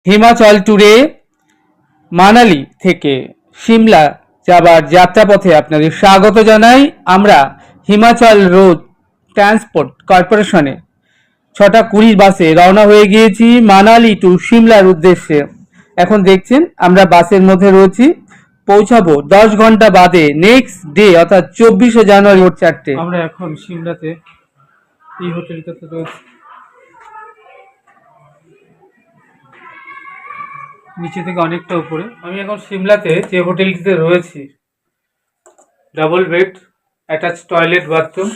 হিমাচল ট্যুরে মানালি থেকে সিমলা যাবার যাত্রাপথে আপনাদের স্বাগত জানাই। আমরা হিমাচল রোড ট্রান্সপোর্ট কর্পোরেশনে 6:20 বাসে রওনা হয়ে গিয়েছি মানালি টু সিমলার উদ্দেশ্যে। এখন দেখছেন আমরা বাসের মধ্যে রয়েছি। পৌঁছাবো 10 ঘন্টা বাদে, নেক্সট ডে অর্থাৎ 24শে জানুয়ারি ভোর 4টে। আমরা এখন সিমলাতে এই হোটেলটাতে রয়েছি, নিচে থেকে অনেকটা উপরে। আমি এখন সিমলাতে যে হোটেলটিতে রয়েছি, double bed, attach toilet, bathroom,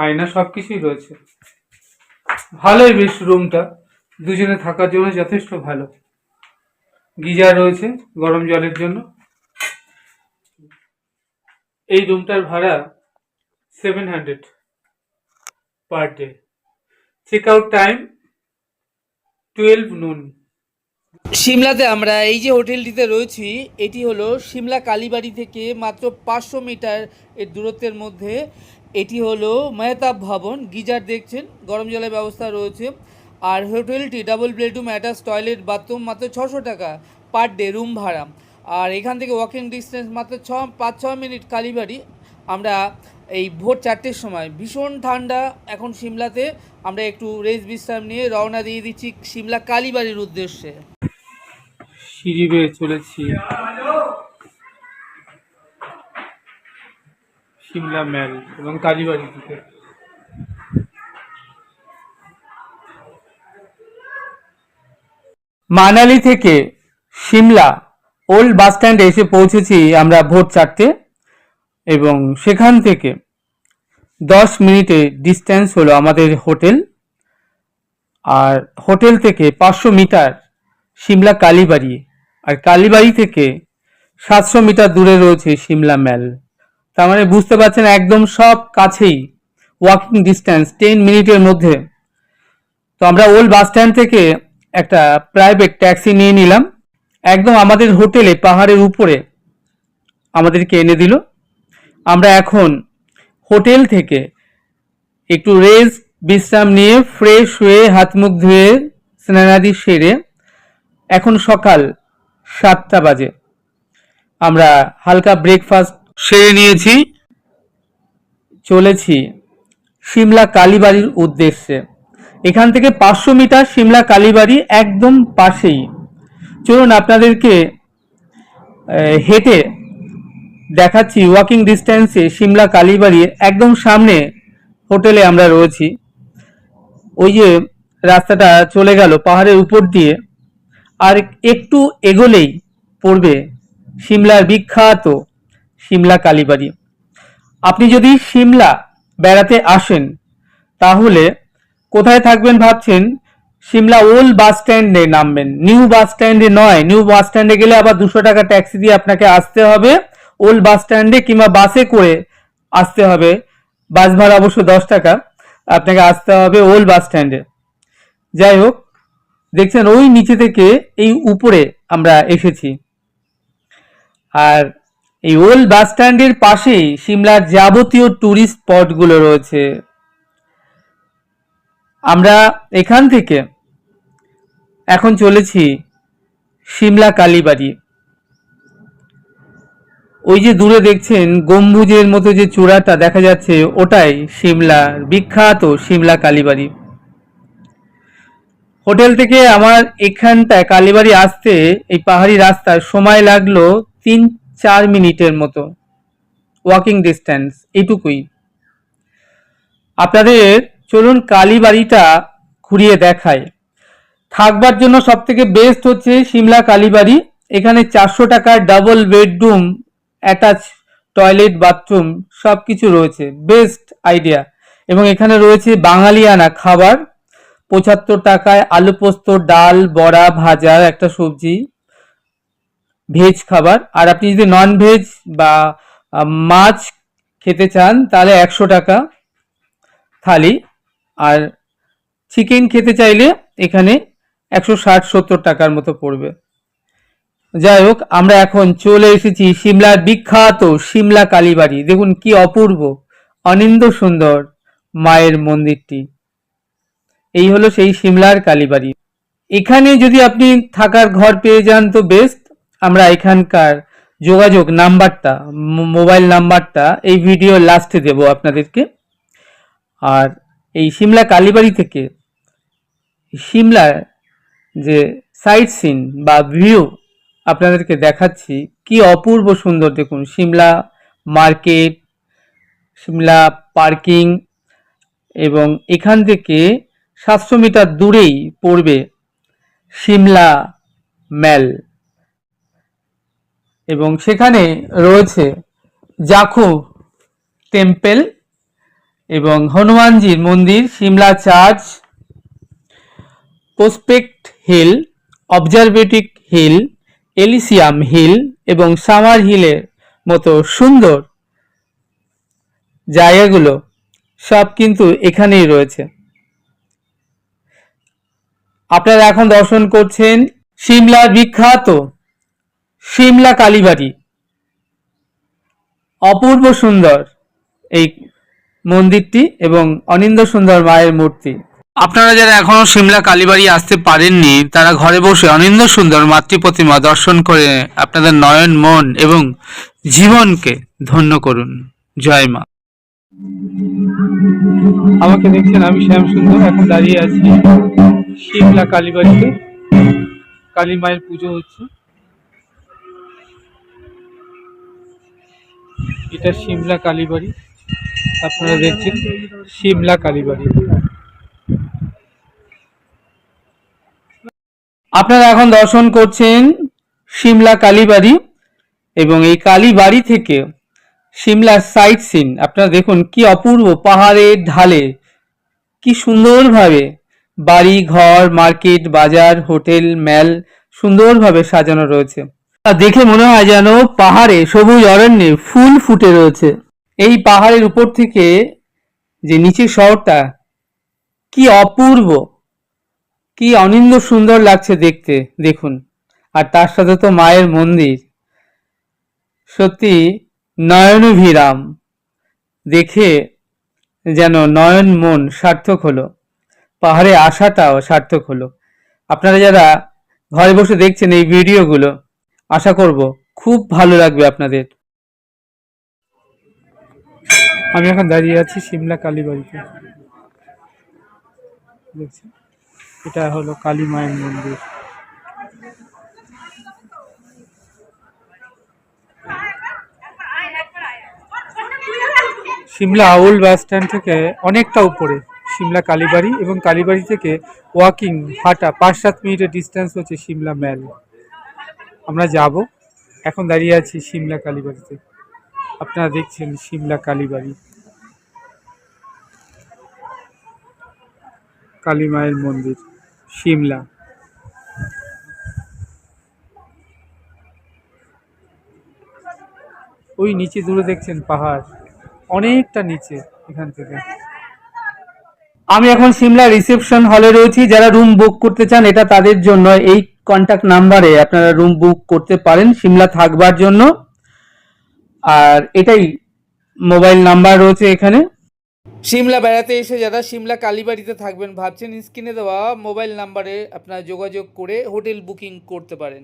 আয়না, সবকিছুই রয়েছে। ভালোই বেশ রুমটা, দুজনে থাকার জন্য যথেষ্ট ভালো। গিজার রয়েছে গরম জলের জন্য। এই রুমটার ভাড়া 700 per day. Check out time 12 noon। সিমলাতে আমরা এই যে হোটেলটিতে রয়েছি, এটি হলো সিমলা কালীবাড়ি থেকে মাত্র 500 মিটার এর দূরত্বের মধ্যে। এটি হলো মেহতাব ভবন। গিজার দেখছেন, গরম জলের ব্যবস্থা রয়েছে। আর হোটেলটি double bedroom, attach toilet, bathroom, মাত্র 600 টাকা পার ডে রুম ভাড়া। আর এখান থেকে ওয়াকিং ডিস্টেন্স মাত্র 5-6 মিনিট কালীবাড়ি। আমরা এই ভোর 4টের সময়, ভীষণ ঠান্ডা এখন সিমলাতে, আমরা একটু রেস্ট বিশ্রাম নিয়ে রওনা দিয়ে দিচ্ছি সিমলা কালীবাড়ির উদ্দেশ্যে। সিঁড়ি বেয়ে চলেছি সিমলা ম্যাল এবং কালীবাড়ি থেকে। মানালি থেকে সিমলা ওল্ড বাস স্ট্যান্ডে এসে পৌঁছেছি আমরা ভোর 4টে, এবং সেখান থেকে 10 মিনিটের ডিস্টেন্স হলো আমাদের হোটেল। আর হোটেল থেকে 500 মিটার সিমলা কালীবাড়ি, আর কালীবাড়ি থেকে 700 মিটার দূরে রয়েছে সিমলা ম্যাল। তার মানে বুঝতে পারছেন একদম সব কাছেই, ওয়াকিং ডিস্টেন্স 10 মিনিটের মধ্যে। তো আমরা ওল্ড বাস স্ট্যান্ড থেকে একটা প্রাইভেট ট্যাক্সি নিয়ে নিলাম, একদম আমাদের হোটেলে পাহাড়ের উপরে আমাদেরকে এনে দিল। আমরা এখন হোটেল থেকে একটু রেস্ট বিশ্রাম নিয়ে ফ্রেশ হয়ে হাত মুখ ধুয়ে স্নানাদি সেরে, এখন সকাল 7টা বাজে, আমরা হালকা ব্রেকফাস্ট সেরে নিয়েছি, চলেছি সিমলা কালীবাড়ির উদ্দেশ্যে। এখান থেকে 500 মিটার সিমলা কালীবাড়ি একদম পাশেই। চলুন আপনাদেরকে হেঁটে দেখাচ্ছি ওয়াকিং ডিস্টেন্সে সিমলা কালীবাড়ির একদম সামনে হোটেলে আমরা রয়েছি। ওই যে রাস্তাটা চলে গেল পাহাড়ের উপর দিয়ে, আর একটু এগোলেই পড়বে সিমলার বিখ্যাত সিমলা কালীবাড়ি। আপনি যদি সিমলা বেড়াতে আসেন তাহলে কোথায় থাকবেন ভাবছেন? সিমলা ওল্ড বাস স্ট্যান্ডে নামবেন, নিউ বাস স্ট্যান্ডে নয়। নিউ বাস স্ট্যান্ডে গেলে আবার 200 টাকা ট্যাক্সি দিয়ে আপনাকে আসতে হবে ওল্ড বাস স্ট্যান্ডে, কিংবা বাসে করে আসতে হবে। বাস ভাড়া অবশ্য 10 টাকা, আপনাকে আসতে হবে ওল্ড বাস স্ট্যান্ডে। যাই হোক, দেখছেন ওই নিচে থেকে এই উপরে আমরা এসেছি। আর এই ওল্ড বাস স্ট্যান্ডের পাশেই সিমলার যাবতীয় ট্যুরিস্ট স্পটগুলো রয়েছে। আমরা এখান থেকে এখন চলেছি সিমলা কালীবাড়ি। ওই যে দূরে দেখছেন গম্বুজের মতো যে চূড়াটা দেখা যাচ্ছে, ওটাই সিমলার বিখ্যাত সিমলা কালীবাড়ি। হোটেল থেকে আমার এখানটায় কালীবাড়ি আসতে এই পাহাড়ি রাস্তায় সময় লাগলো 3-4 মিনিটের মতো, ওয়াকিং ডিস্টেন্স এইটুকুই। আপনাদের চলুন কালীবাড়িটা ঘুরিয়ে দেখায়। থাকবার জন্য সব থেকে বেস্ট হচ্ছে সিমলা কালীবাড়ি। এখানে 400 টাকার double bedroom, attach toilet, bathroom সব কিছু রয়েছে, বেস্ট আইডিয়া। এবং এখানে রয়েছে বাঙালিয়ানা খাবার, 75 টাকায় আলু পোস্ত, ডাল, বড়া, ভাজা, একটা সবজি, ভেজ খাবার। আর আপনি যদি নন ভেজ বা মাছ খেতে চান তাহলে 100 টাকা থালি, আর চিকেন খেতে চাইলে এখানে 160-70 টাকার মতো পড়বে। যাই হোক, আমরা এখন চলে এসেছি সিমলার বিখ্যাত সিমলা কালীবাড়ি। দেখুন কি অপূর্ব, অনিন্দ্য সুন্দর মায়ের মন্দিরটি। এই হলো সেই সিমলার কালীবাড়ি। এখানে যদি আপনি থাকার ঘর পেয়ে যান তো বেস্ট। আমরা এখানকার যোগাযোগ নাম্বারটা, মোবাইল নাম্বারটা এই ভিডিও লাস্টে দেব আপনাদেরকে। আর এই সিমলা কালীবাড়ি থেকে সিমলার যে সাইট সিন বা ভিউ আপনাদেরকে দেখাচ্ছি, কি অপূর্ব সুন্দর। দেখুন সিমলা মার্কেট, সিমলা পার্কিং, এবং এখান থেকে 700 মিটার দূরেই পড়বে সিমলা ম্যাল, এবং সেখানে রয়েছে জাখু টেম্পল এবং হনুমানজির মন্দির, Shimla church, prospect hill, observatory hill, Elysium hill এবং সামার হিলের মতো সুন্দর জায়গাগুলো সব কিন্তু এখানেই রয়েছে। আপনারা এখন দর্শন করছেন সিমলার বিখ্যাত সিমলা কালীবাড়ি। অপূর্ব সুন্দর এই মন্দিরটি এবং অনিন্দ সুন্দর মায়ের মূর্তি। আপনারা যারা এখনো সিমলা কালীবাড়ি আসতে পারেননি তারা ঘরে বসে অনিন্দ সুন্দর মাতৃ প্রতিমা দর্শন করে আপনাদের নয়ন, মন এবং জীবনকে ধন্য করুন। জয় মা। আমাকে দেখছেন, আমি শ্যাম সুন্দর, এখন দাঁড়িয়ে আছি সিমলা কালীবাড়িতে। কালী মায়ের পুজো হচ্ছে। এটা সিমলা কালীবাড়ি, আপনারা দেখছেন সিমলা কালীবাড়ি। আপনারা এখন দর্শন করছেন সিমলা কালীবাড়ি, এবং এই কালীবাড়ি থেকে সিমলার সাইট সিন আপনারা দেখুন, কি অপূর্ব। পাহাড়ের ঢালে কি সুন্দরভাবে বাড়ি ঘর, মার্কেট, বাজার, হোটেল, ম্যাল সুন্দরভাবে সাজানো রয়েছে। দেখে মনে হয় যেন পাহাড়ে সবুজ অরণ্যে ফুল ফুটে রয়েছে। এই পাহাড়ের উপর থেকে যে নিচের শহরটা কি অপূর্ব, কি অনিন্দ সুন্দর লাগছে দেখতে, দেখুন। আর তার সাথে তো মায়ের মন্দির, সত্যি নয়নভিরাম, দেখে যেন নয়ন মন সার্থক হলো, পাহাড়ে আসাটাও সার্থক হলো। আপনারা যারা ঘরে বসে দেখছেন এই ভিডিওগুলো, আশা করব খুব ভালো লাগবে আপনাদের। আমি এখন দাঁড়িয়ে আছি সিমলা কালীবাড়িতে, দেখছি এটা হলো কালী মায়ের মন্দির। সিমলা আউল বাস স্ট্যান্ড থেকে অনেকটা উপরে সিমলা কালীবাড়ি, এবং কালীবাড়ি থেকে ওয়াকিং হাঁটা 5-7 মিনিটের ডিস্টেন্স হচ্ছে সিমলা ম্যাল। আমরা যাব, এখন দাঁড়িয়ে আছি সিমলা কালীবাড়িতে। আপনারা দেখছেন সিমলা কালীবাড়ি, কালী মায়ের মন্দির সিমলা। ওই নিচে দূরে দেখছেন পাহাড়, অনেকটা নিচে এখান থেকে। আমি এখন সিমলা রিসেপশন হলে রয়েছি। যারা রুম বুক করতে চান এটা তাদের জন্য, এই কন্ট্যাক্ট নাম্বারে আপনারা রুম বুক করতে পারেন সিমলা থাকবার জন্য। আর এটাই মোবাইল নাম্বার রয়েছে এখানে। সিমলা বেড়াতে এসে যারা সিমলা কালীবাড়িতে থাকবেন ভাবছেন, স্ক্রিনে দেওয়া মোবাইল নাম্বারে আপনারা যোগাযোগ করে হোটেল বুকিং করতে পারেন।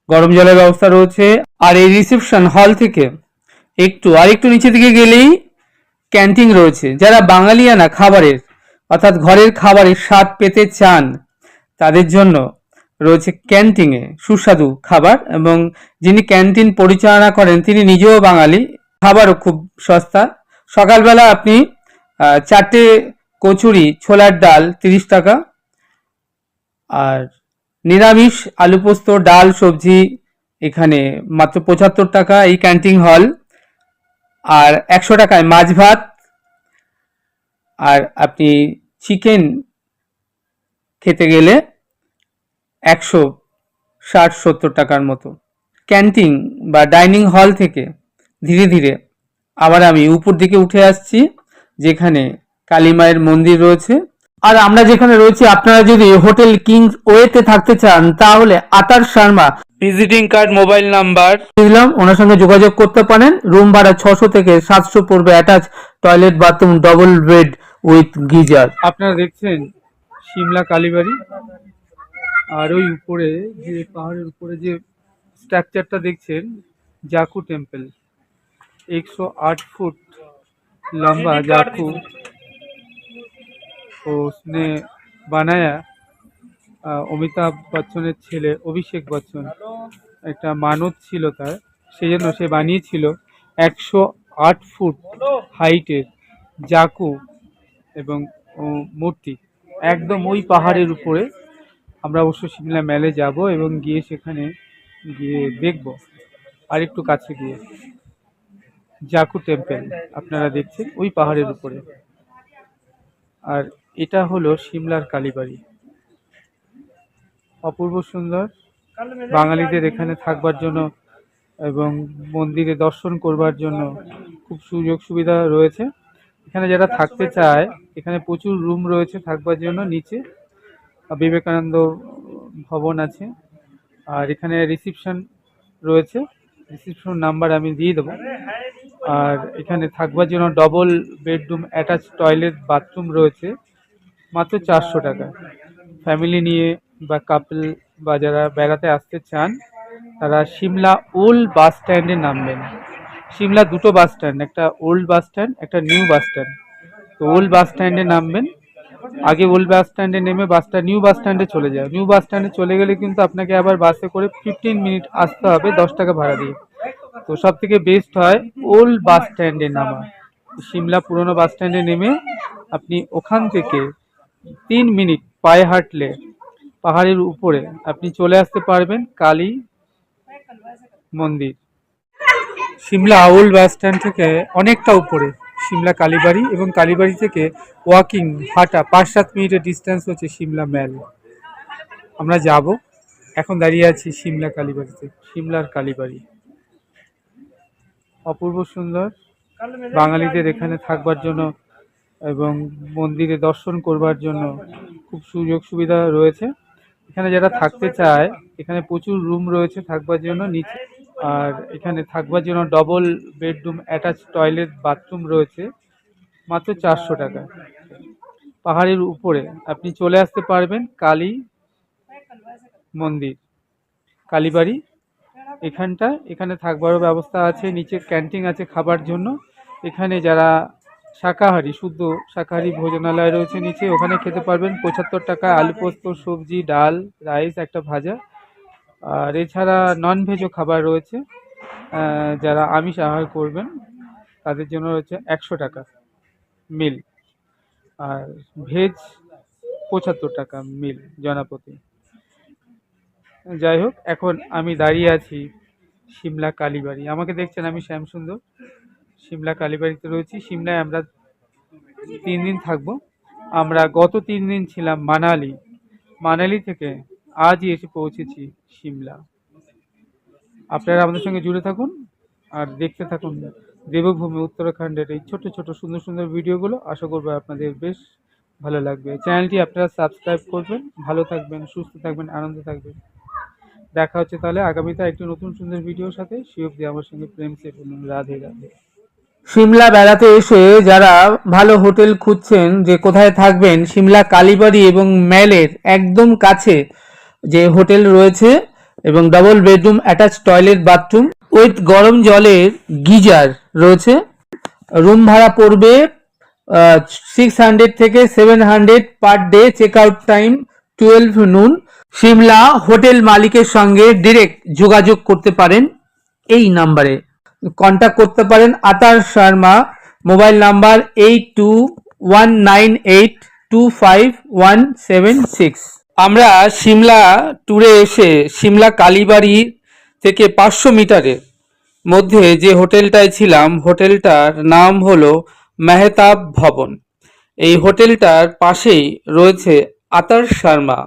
গরম জলের ব্যবস্থা রয়েছে। আর এই রিসেপশন হল থেকে আরেকটু নিচে দিকে গেলেই ক্যান্টিন রয়েছে। যারা বাঙালিয়ানা খাবারের অর্থাৎ ঘরের খাবারের স্বাদ পেতে চান তাদের জন্য রয়েছে ক্যান্টিনে সুস্বাদু খাবার, এবং যিনি ক্যান্টিন পরিচালনা করেন তিনি নিজেও বাঙালি। খাবারও খুব সস্তা। সকালবেলা আপনি 4টে কচুরি, ছোলার ডাল 30 টাকা, আর নিরামিষ আলু পোস্ত, ডাল, সবজি এখানে মাত্র 75 টাকা এই ক্যান্টিন হল। আর 100 টাকায় মাছ ভাত, আর আপনি চিকেন খেতে গেলে 160-70 টাকার মতো। ক্যান্টিন বা ডাইনিং হল থেকে ধীরে ধীরে আবার আমি উপর দিকে উঠে আসছি, যেখানে কালী মায়ের মন্দির রয়েছে। আর আমরা যেখানে রয়েছি, আপনারা যদি হোটেল কিংস ওয়েতে থাকতে চান তাহলে আতার Sharma visiting card, mobile number দিলাম, ওনার সঙ্গে যোগাযোগ করতে পারেন। রুম ভাড়া 600 থেকে 700 পড়বে, attach toilet, bathroom, double bed with geyser. আপনারা দেখছেন সিমলা কালীবাড়ি। আর ওই উপরে যে পাহাড়ের উপরে যে স্ট্রাকচারটা দেখছেন, जाकू टेम्पल 108 फुट लंबा जाकू तो उसने बनाया। অমিতাভ বচ্চনের ছেলে অভিষেক বচ্চন একটা মানত ছিল তার, সেই জন্য সে বানিয়েছিল 108 ফুট হাইটের জাকু এবং মূর্তি একদম ওই পাহাড়ের উপরে। আমরা অবশ্য সিমলা মেলে যাব এবং গিয়ে সেখানে গিয়ে দেখব। আর একটু কাছে গিয়ে জাকু টেম্পল আপনারা দেখছেন ওই পাহাড়ের উপরে। আর এটা হলো সিমলার কালীবাড়ি, অপূর্ব সুন্দর। বাঙালিদের এখানে থাকবার জন্য এবং মন্দিরে দর্শন করবার জন্য খুব সুযোগ সুবিধা রয়েছে। এখানে যারা থাকতে চায় এখানে প্রচুর রুম রয়েছে থাকবার জন্য। নিচে বিবেকানন্দ ভবন আছে, আর এখানে রিসিপশন রয়েছে, রিসিপশন নাম্বার আমি দিয়ে দেবো। আর এখানে থাকবার জন্য double bedroom attach toilet bathroom রয়েছে, মাত্র 400 টাকা। ফ্যামিলি নিয়ে বা কাপল বা যারা বেড়াতে আসতে চান তারা সিমলা ওল্ড বাস স্ট্যান্ডে নামবেন। সিমলা দুটো বাস স্ট্যান্ড, একটা ওল্ড বাস স্ট্যান্ড একটা নিউ বাস স্ট্যান্ড। তো ওল্ড বাস স্ট্যান্ডে নামবেন, আগে ওল্ড বাস স্ট্যান্ডে নেমে বাসটা নিউ বাস স্ট্যান্ডে চলে যায়। নিউ বাস স্ট্যান্ডে চলে গেলে কিন্তু আপনাকে আবার বাসে করে 15 মিনিট আসতে হবে 10 টাকা ভাড়া দিয়ে। তো সব থেকে বেস্ট হয় ওল্ড বাস স্ট্যান্ডে নামা। সিমলা পুরনো বাস স্ট্যান্ডে নেমে আপনি ওখান থেকে 3 মিনিট পায়ে হাঁটলে পাহাড়ের উপরে আপনি চলে আসতে পারবেন কালী মন্দির। সিমলা ওল্ড বাস স্ট্যান্ড থেকে অনেকটা উপরে সিমলা কালীবাড়ি, এবং কালীবাড়ি থেকে ওয়াকিং হাঁটা 5-7 মিনিটের ডিস্টেন্স হচ্ছে সিমলা মেল। আমরা যাব, এখন দাঁড়িয়ে আছি সিমলা কালীবাড়িতে। সিমলার কালীবাড়ি অপূর্ব সুন্দর। বাঙালিদের এখানে থাকবার জন্য এবং মন্দিরে দর্শন করবার জন্য খুব সুযোগ সুবিধা রয়েছে। এখানে যারা থাকতে চায় এখানে প্রচুর রুম রয়েছে থাকবার জন্য নিচে। আর এখানে থাকবার জন্য double bedroom attach toilet bathroom রয়েছে, মাত্র 400 টাকা। পাহাড়ের উপরে আপনি চলে আসতে পারবেন কালী মন্দির কালীবাড়ি এখানটা। এখানে থাকবারও ব্যবস্থা আছে, নিচে ক্যান্টিন আছে খাবার জন্য। এখানে যারা শাকাহারি, শুদ্ধ শাকাহারি ভোজনালয় রয়েছে নিচে, ওখানে খেতে পারবেন 75 টাকা। আলু পোস্ত, সবজি, ডাল, রাইস, একটা ভাজা। আর এছাড়া নন ভেজও খাবার রয়েছে, যারা আমিষ আহার করবেন তাদের জন্য রয়েছে 100 টাকা মিল, আর ভেজ 75 টাকা মিল জনাপতি। যাই হোক, এখন আমি দাঁড়িয়ে আছি সিমলা কালীবাড়ি। আমাকে দেখছেন, আমি শ্যামসুন্দর সিমলা কালীবাড়িতে রয়েছি। সিমলায় আমরা 3 দিন থাকবো। আমরা গত 3 দিন ছিলাম মানালি, মানালি থেকে আজই এসে পৌঁছেছি সিমলা। আপনারা আমাদের সঙ্গে জুড়ে থাকুন আর দেখতে থাকুন দেবভূমি উত্তরাখণ্ডের এই ছোট ছোট সুন্দর সুন্দর ভিডিওগুলো। আশা করবো আপনাদের বেশ ভালো লাগবে। চ্যানেলটি আপনারা সাবস্ক্রাইব করবেন। ভালো থাকবেন, সুস্থ থাকবেন, আনন্দে থাকবেন। দেখা হচ্ছে তাহলে আগামীতে একটি নতুন সুন্দর ভিডিওর সাথে। সে অবধি আমার সঙ্গে প্রেম সে বলুন, রাধে রাধে। সিমলা বেড়াতে এসে যারা ভালো হোটেল খুঁজছেন যে কোথায় থাকবেন, সিমলা কালীবাড়ি এবং মেলের একদম কাছে যে হোটেল রয়েছে এবং double bedroom attach toilet bathroom with গরম জলের গিজার রয়েছে। রুম ভাড়া পড়বে 600 থেকে 700 per day. Check out time 12 noon. Shimla hotel মালিকের সঙ্গে ডিরেক্ট যোগাযোগ করতে পারেন, এই নাম্বারে কন্ট্যাক্ট করতে পারেন। আতার শর্মা, মোবাইল নাম্বার 8219825176। আমরা সিমলা ট্যুরে এসে সিমলা কালীবাড়ি থেকে 500 মিটারের মধ্যে যে হোটেলটায় ছিলাম, হোটেলটার নাম হলো মেহতাব ভবন। এই হোটেলটার পাশেই রয়েছে আতার শর্মা,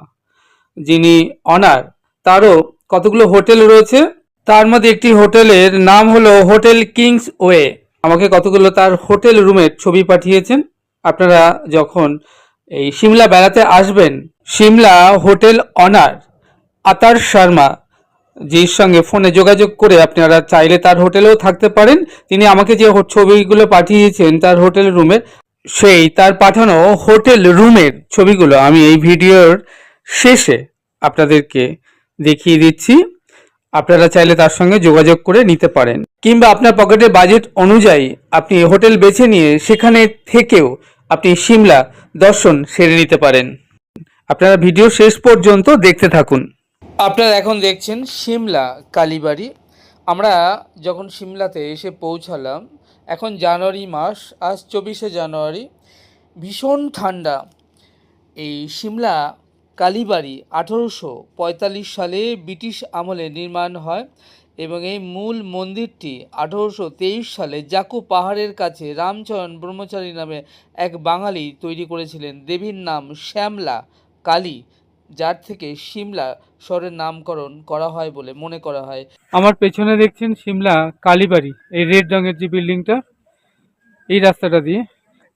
যিনি অনার। তারও কতগুলো হোটেল রয়েছে, তার মধ্যে একটি হোটেলের নাম হলো হোটেল কিংস ওয়ে। আমাকে কতগুলো তার হোটেল রুমের ছবি পাঠিয়েছেন। আপনারা যখন এই সিমলা বেড়াতে আসবেন, সিমলা হোটেল অনার আতার শর্মা জির সঙ্গে ফোনে যোগাযোগ করে আপনারা চাইলে তার হোটেলেও থাকতে পারেন। তিনি আমাকে যে ছবিগুলো পাঠিয়েছেন তার হোটেল রুমের, সেই তার পাঠানো হোটেল রুমের ছবিগুলো আমি এই ভিডিওর শেষে আপনাদেরকে দেখিয়ে দিচ্ছি। আপনারা চাইলে তার সঙ্গে যোগাযোগ করে নিতে পারেন, কিংবা আপনার পকেটের বাজেট অনুযায়ী আপনি হোটেল বেছে নিয়ে সেখানে থেকেও আপনি সিমলা দর্শন সেরে নিতে পারেন। আপনারা ভিডিও শেষ পর্যন্ত দেখতে থাকুন। আপনারা এখন দেখছেন সিমলা কালীবাড়ি। আমরা যখন সিমলাতে এসে পৌঁছালাম, এখন জানুয়ারি মাস, আজ 24শে জানুয়ারি, ভীষণ ঠান্ডা। এই সিমলা কালীবাড়ি 1845 সালে ব্রিটিশ আমলে নির্মাণ হয় এবং এই মূল মন্দিরটি 1823 সালে জাকু পাহাড়ের কাছে রামচরণ ব্রহ্মচারী নামে এক বাঙালি তৈরি করেছিলেন। দেবীর নাম শ্যামলা কালী, যার থেকে সিমলা শহরের নামকরণ করা হয় বলে মনে করা হয়। আমার পেছনে দেখছেন সিমলা কালীবাড়ি, এই রেড রঙের যে বিল্ডিংটা, এই রাস্তাটা দিয়ে।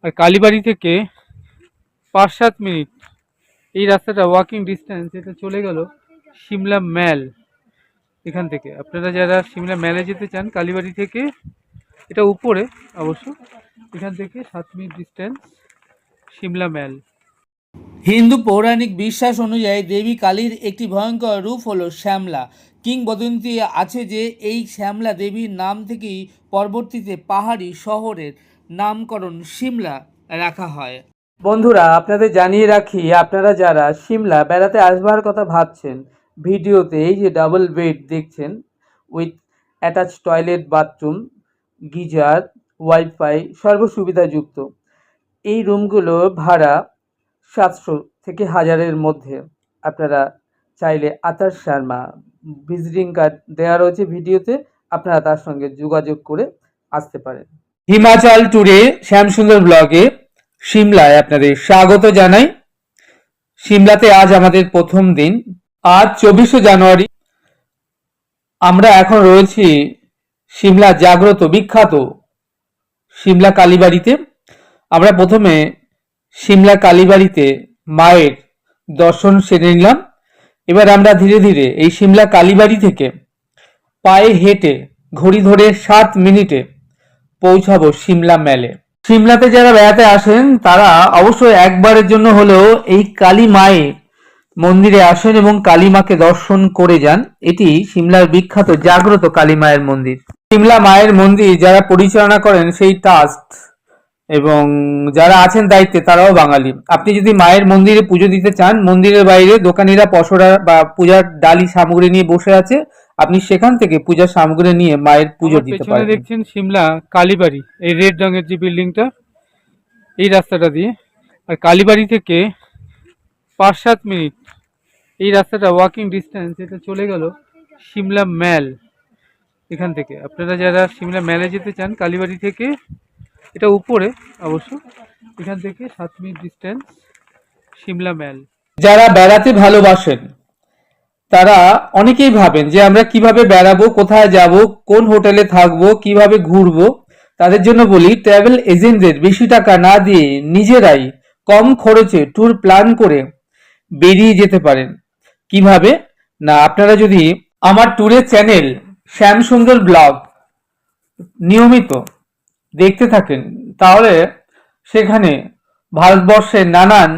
আর কালীবাড়ি থেকে 5-7 মিনিট এই রাস্তাটা ওয়াকিং ডিস্টেন্স, এটা চলে গেল সিমলা ম্যাল। এখান থেকে আপনারা যারা সিমলা ম্যালে যেতে চান কালীবাড়ি থেকে, এটা উপরে অবশ্য, এখান থেকে 7 মিনিট ডিস্টেন্স সিমলা ম্যাল। হিন্দু পৌরাণিক বিশ্বাস অনুযায়ী দেবী কালীর একটি ভয়ঙ্কর রূপ হলো শ্যামলা। কিংবদন্তি আছে যে এই শ্যামলা দেবীর নাম থেকেই পরবর্তীতে পাহাড়ি শহরের নামকরণ সিমলা রাখা হয়। বন্ধুরা, আপনাদের জানিয়ে রাখি, আপনারা যারা সিমলা বেড়াতে আসবার কথা ভাবছেন, ভিডিওতে এই যে ডাবল বেড দেখছেন with attach toilet, bathroom, geyser, wifi সর্বসুবিধাযুক্ত এই রুমগুলো ভাড়া 700 থেকে 1000-এর মধ্যে। আপনারা চাইলে আতার শর্মা ভিজিটিং কার্ড দেওয়া রয়েছে ভিডিওতে, আপনারা তার সঙ্গে যোগাযোগ করে আসতে পারেন। হিমাচল ট্যুরে শ্যামসুন্দর ব্লগে সিমলায় আপনাদের স্বাগত জানাই। সিমলাতে আজ আমাদের প্রথম দিন। আজ 24শে জানুয়ারি। আমরা এখন রয়েছি সিমলা জাগ্রত বিখ্যাত সিমলা কালীবাড়িতে। আমরা প্রথমে সিমলা কালীবাড়িতে মায়ের দর্শন সেরে নিলাম। এবার আমরা ধীরে ধীরে এই সিমলা কালীবাড়ি থেকে পায়ে হেঁটে ঘড়ি ধরে 7 মিনিটে পৌঁছাবো সিমলা ম্যালে। সিমলাতে যারা বেড়াতে আসেন তারা অবশ্যই একবারের জন্য হলেও এই কালী মায়ের মন্দিরে আসেন এবং কালী মাকে দর্শন করে যান। এটি সিমলার বিখ্যাত জাগ্রত কালী মায়ের মন্দির। সিমলা মায়ের মন্দির যারা পরিচালনা করেন সেই ট্রাস্ট এবং যারা আছেন দায়িত্বে তারাও বাঙালি। আপনি যদি মায়ের মন্দিরে পুজো দিতে চান, মন্দিরের বাইরে দোকানিরা পসরা বা পূজার ডালি সামগ্রী নিয়ে বসে আছে, আপনি সেখান থেকে পূজার সামগ্রী নিয়ে মায়ের পুজো দিতে পারেন। দেখছেন সিমলা কালীবাড়ি, এই রেড রঙের যে বিল্ডিংটা, এই রাস্তাটা দিয়ে। আর কালীবাড়ি থেকে 5-7 মিনিট এই রাস্তাটা ওয়াকিং ডিস্টেন্স, এটা চলে গেল সিমলা ম্যাল। এখান থেকে আপনারা যারা সিমলা ম্যালে যেতে চান কালীবাড়ি থেকে, এটা উপরে অবশ্য, এখান থেকে 7 মিনিট ডিস্টেন্স সিমলা ম্যাল। যারা বেড়াতে ভালোবাসেন তারা অনেকেই ভাবেন যে আমরা কিভাবে বেড়াবো, কোথায় যাব, কোন হোটেলে থাকবো, কিভাবে ঘুরবো। তাদের জন্য বলি, ট্রাভেল এজেন্টদের বেশি টাকা না দিয়ে নিজেরাই কম খরচে ট্যুর প্ল্যান করে বেরিয়ে যেতে পারেন। কিভাবে না, আপনারা যদি আমার ট্যুরের চ্যানেল শ্যামসুন্দর ব্লগ নিয়মিত দেখতে থাকেন, তাহলে সেখানে ভারতবর্ষের নানান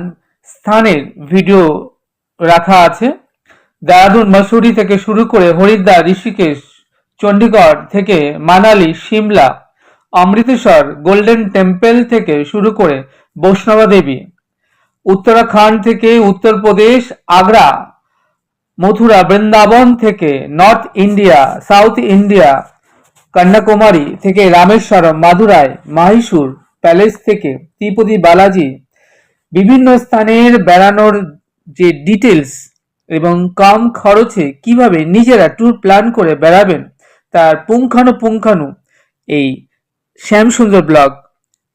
স্থানের ভিডিও রাখা আছে। দেরাদুন, মসুরি থেকে শুরু করে হরিদ্বার, ঋষিকেশ, চণ্ডীগড় থেকে মানালি, সিমলা, অমৃতসর, গোল্ডেন টেম্পল থেকে শুরু করে বৈষ্ণবা দেবী, উত্তরাখণ্ড থেকে উত্তরপ্রদেশ, আগ্রা, মথুরা, বৃন্দাবন থেকে north India, south India, Kanyakumari থেকে রামেশ্বরম, মাদুরাই, মাহিসুর প্যালেস থেকে তিরুপতি বালাজি, বিভিন্ন স্থানের বেড়ানোর যে ডিটেলস এবং কম খরচে কিভাবে নিজেরা ট্যুর প্ল্যান করে বেড়াবেন তার পুঙ্খানুপুঙ্খানু এই শ্যামসুন্দর ব্লগ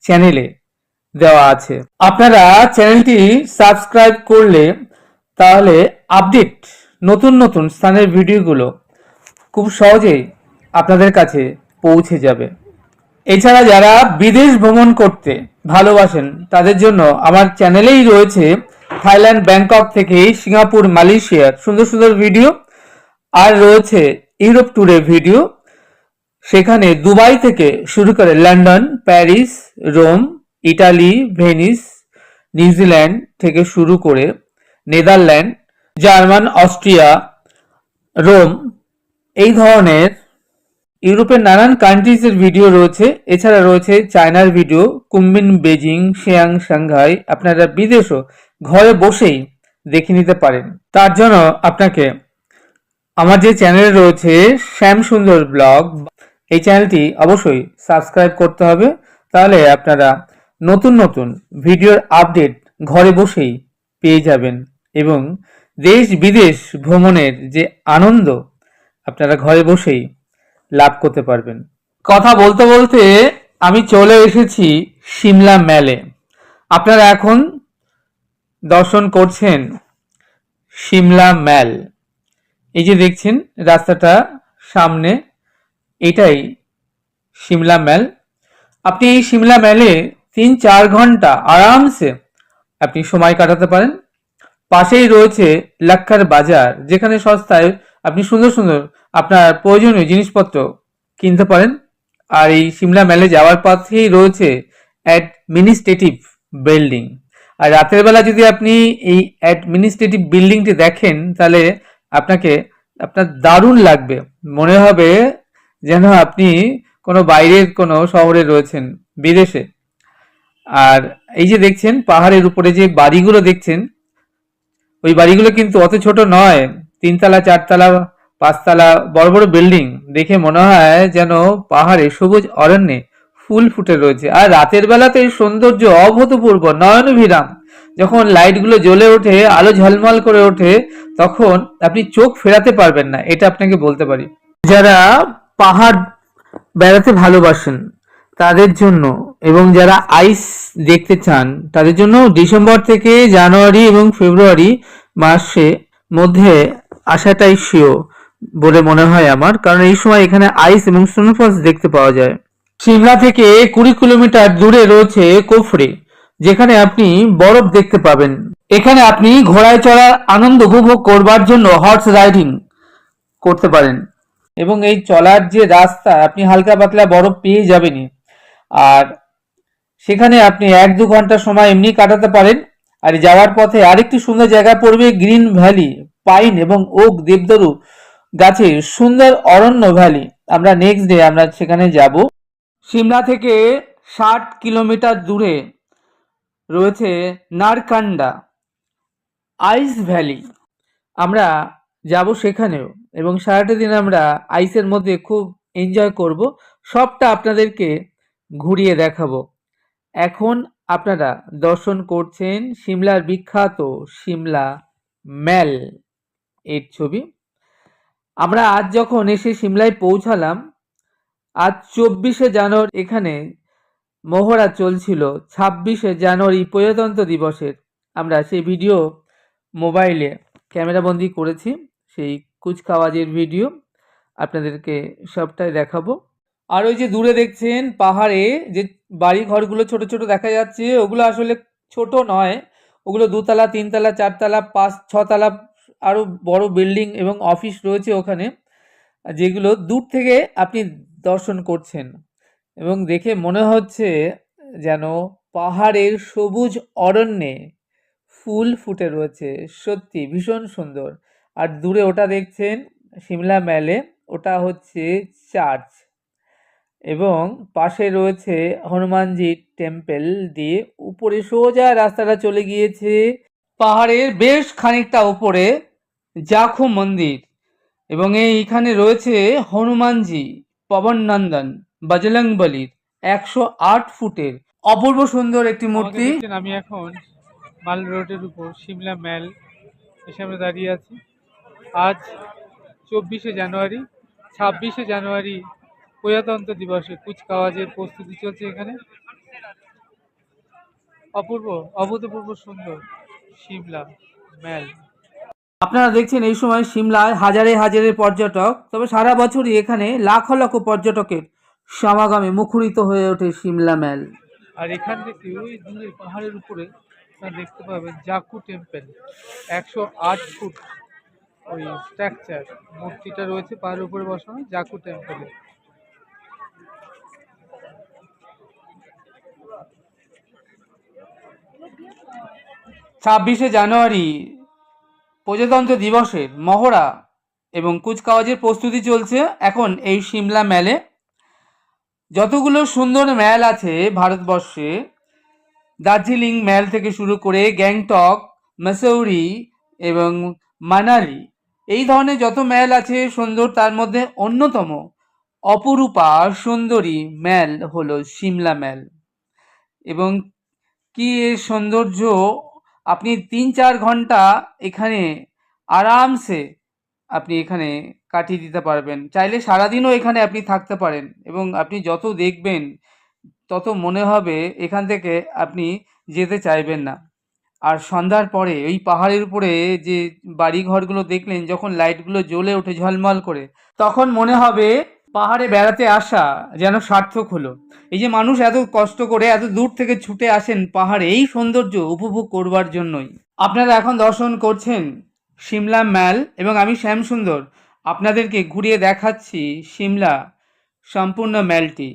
চ্যানেলে দেওয়া আছে। আপনারা চ্যানেলটি সাবস্ক্রাইব করলে তাহলে আপডেট নতুন নতুন স্থানের ভিডিওগুলো খুব সহজেই আপনাদের কাছে পৌঁছে যাবে। এছাড়া যারা বিদেশ ভ্রমণ করতে ভালোবাসেন তাদের জন্য আমার চ্যানেলেই রয়েছে থাইল্যান্ড, ব্যাংকক থেকে সিঙ্গাপুর, মালয়েশিয়ার সুন্দর সুন্দর ভিডিও, আর রয়েছে ইউরোপ ট্যুরের ভিডিও। সেখানে দুবাই থেকে শুরু করে London, Paris, Rome, Italy, Venice, New Zealand থেকে শুরু করে নেদারল্যান্ড, জার্মান, অস্ট্রিয়া, রোম, এই ধরনের ইউরোপের নানান কান্ট্রিজের ভিডিও রয়েছে। এছাড়া রয়েছে চায়নার ভিডিও, কুম্বিন, বেজিং, শিয়াং, সাংহাই। আপনারা বিদেশও ঘরে বসেই দেখে নিতে পারেন। তার জন্য আপনাকে আমার যে চ্যানেল রয়েছে শ্যাম সুন্দর ব্লগ, এই চ্যানেলটি অবশ্যই সাবস্ক্রাইব করতে হবে। তাহলে আপনারা নতুন নতুন ভিডিওর আপডেট ঘরে বসেই পেয়ে যাবেন এবং দেশ বিদেশ ভ্রমণের যে আনন্দ আপনারা ঘরে বসেই লাভ করতে পারবেন। কথা বলতে বলতে আমি চলে এসেছি সিমলা ম্যালে। আপনারা এখন দর্শন করছেন সিমলা ম্যাল। এই যে দেখছেন রাস্তাটা সামনে, এটাই সিমলা ম্যাল। আপনি এই সিমলা ম্যালে 3-4 ঘন্টা আরামসে আপনি সময় কাটাতে পারেন। পাশেই রয়েছে লাক্কার বাজার, যেখানে সস্তায় আপনি সুন্দর সুন্দর আপনার প্রয়োজনীয় জিনিসপত্র কিনতে পারেন। আর এই সিমলা ম্যালে যাওয়ার পথেই রয়েছে অ্যাডমিনিস্ট্রেটিভ বিল্ডিং। আর রাতের বেলা যদি আপনি এই অ্যাডমিনিস্ট্রেটিভ বিল্ডিংটি দেখেন, তাহলে আপনার দারুণ লাগবে। মনে হবে যেন আপনি কোনো বাইরের কোনো শহরে রয়েছেন, বিদেশে। আর এই যে দেখছেন পাহাড়ের উপরে যে বাড়িগুলো দেখছেন, ওই বাড়িগুলো কিন্তু অত ছোট নয়। 3 তলা, 4 তলা, 5 তলা বড় বড় বিল্ডিং। দেখে মনে হয় যেন পাহাড়ে সবুজ অরণ্যে ফুল ফুটে রয়েছে। আর রাতের বেলাতে এই সৌন্দর্য অভূতপূর্ব, নয়নভিরাম। যখন লাইটগুলো জ্বলে ওঠে, আলো ঝলমল করে ওঠে, তখন আপনি চোখ ফেরাতে পারবেন না, এটা আপনাকে বলতে পারি। যারা পাহাড় বেড়াতে ভালোবাসেন তাদের জন্য, এবং যারা আইস দেখতে চান তাদের জন্য ডিসেম্বর থেকে জানুয়ারি এবং ফেব্রুয়ারি মাসে মধ্যে আসাটাই শিওর বলে মনে হয় আমার, কারণ এই সময় এখানে আইস এবং স্নোফলস দেখতে পাওয়া যায়। সিমলা থেকে 20 কিলোমিটার দূরে রয়েছে কুফরি, যেখানে আপনি বরফ দেখতে পাবেন। এখানে আপনি ঘোড়ায় চড়ার আনন্দ উপভোগ করবার জন্য হর্স রাইডিং করতে পারেন, এবং এই চলার যে রাস্তা আপনি হালকা পাতলা বরফ পেয়ে যাবেনই। আর সেখানে আপনি 1-2 ঘন্টা সময় এমনি কাটাতে পারেন। আর যাওয়ার পথে আরেকটি সুন্দর জায়গা পড়বে গ্রিন ভ্যালি, পাইন এবং ওক দেবদারু গাছের সুন্দর অরণ্য ভ্যালি। আমরা নেক্সট ডে আমরা সেখানে যাব। সিমলা থেকে 60 কিলোমিটার দূরে রয়েছে নারকান্ডা আইস ভ্যালি। আমরা যাব সেখানেও, এবং সারাটা দিন আমরা আইসের মধ্যে খুব এনজয় করব। সবটা আপনাদেরকে ঘুরিয়ে দেখাবো। এখন আপনারা দর্শন করছেন সিমলার বিখ্যাত সিমলা ম্যাল এর ছবি। আমরা আজ যখন এসে সিমলায় পৌঁছালাম, আজ 24শে জানুয়ারি এখানে মহড়া চলছিল 26শে জানুয়ারি প্রজাতন্ত্র দিবসের। আমরা সেই ভিডিও মোবাইলে ক্যামেরাবন্দি করেছি, সেই কুচকাওয়াজের ভিডিও আপনাদেরকে সবটাই দেখাবো। আর ওই যে দূরে দেখছেন পাহাড়ে যে বাড়ি ঘরগুলো ছোট ছোট দেখা যাচ্ছে, ওগুলো আসলে ছোট নয়, ওগুলো 2 তলা, 3 তলা, 4 তলা, 5-6 তলা আরো বড় বিল্ডিং এবং অফিস রয়েছে ওখানে, যেগুলো দূর থেকে আপনি দর্শন করছেন এবং দেখে মনে হচ্ছে যেন পাহাড়ের সবুজ অরণ্যে ফুল ফুটে রয়েছে। সত্যি ভীষণ সুন্দর। আর দূরে ওটা দেখছেন সিমলা ম্যালে, ওটা হচ্ছে চার্চ, এবং পাশে রয়েছে হনুমানজি টেম্পল। দিয়ে উপরে সোজা রাস্তাটা চলে গিয়েছে পাহাড়ের বেশ খানিকটা উপরে জাখু মন্দির, এবং এইখানে রয়েছে হনুমানজি পবন নন্দন বজরংবলীর 108 ফুটের অপূর্ব সুন্দর একটি মূর্তি। আমি এখন মাল রোডের উপর সিমলা ম্যাল এর সামনে দাঁড়িয়ে আছি। আজ 24শে জানুয়ারি, 26শে জানুয়ারি প্রজাতন্ত্র দিবসে কুচকাওয়াজের প্রস্তুতি চলছে এখানে। অপূর্ব, অভূতপূর্ব সুন্দর সিমলা ম্যাল। আপনারা দেখছেন এই সময় সিমলায় হাজারে হাজারে পর্যটক, তবে সারা বছরই এখানে লাখ লক্ষ পর্যটকের সমাগমে মুখরিত হয়ে ওঠে সিমলা ম্যাল। আর এখান থেকে ওই দূরে পাহাড়ের উপরে দেখতে পাবেন জাকু টেম্পল, 108 ফুট ওই স্ট্রাকচার মূর্তিটা রয়েছে পাহাড়ের উপরে বসানো জাকু টেম্পলে। 26 জানুয়ারি প্রজাতন্ত্র দিবসের মহড়া এবং কুচকাওয়াজের প্রস্তুতি চলছে এখন এই সিমলা ম্যালে। যতগুলো সুন্দর ম্যাল আছে ভারতবর্ষে, দার্জিলিং ম্যাল থেকে শুরু করে গ্যাংটক, মাসৌরি এবং মানালি, এই ধরনের যত ম্যাল আছে সুন্দর, তার মধ্যে অন্যতম অপরূপা সুন্দরী ম্যাল হলো সিমলা ম্যাল। এবং কি এর সৌন্দর্য! আপনি 3-4 ঘন্টা এখানে আরামসে আপনি এখানে কাটিয়ে দিতে পারবেন। চাইলে সারাদিনও এখানে আপনি থাকতে পারেন এবং আপনি যত দেখবেন তত মনে হবে এখান থেকে আপনি যেতে চাইবেন না। আর সন্ধ্যার পরে ওই পাহাড়ের উপরে যে বাড়িঘরগুলো দেখলেন, যখন লাইটগুলো জ্বলে ওঠে ঝলমল করে, তখন মনে হবে পাহাড়ে বেড়াতে আসা যেন সার্থক হলো। এই যে মানুষ এত কষ্ট করে এত দূর থেকে ছুটে আসেন পাহাড়ে এই সৌন্দর্য উপভোগ করবার জন্যই। আপনারা এখন দর্শন করছেন সিমলা ম্যাল এবং আমি শ্যামসুন্দর আপনাদেরকে ঘুরিয়ে দেখাচ্ছি সিমলা সম্পূর্ণ ম্যালটি।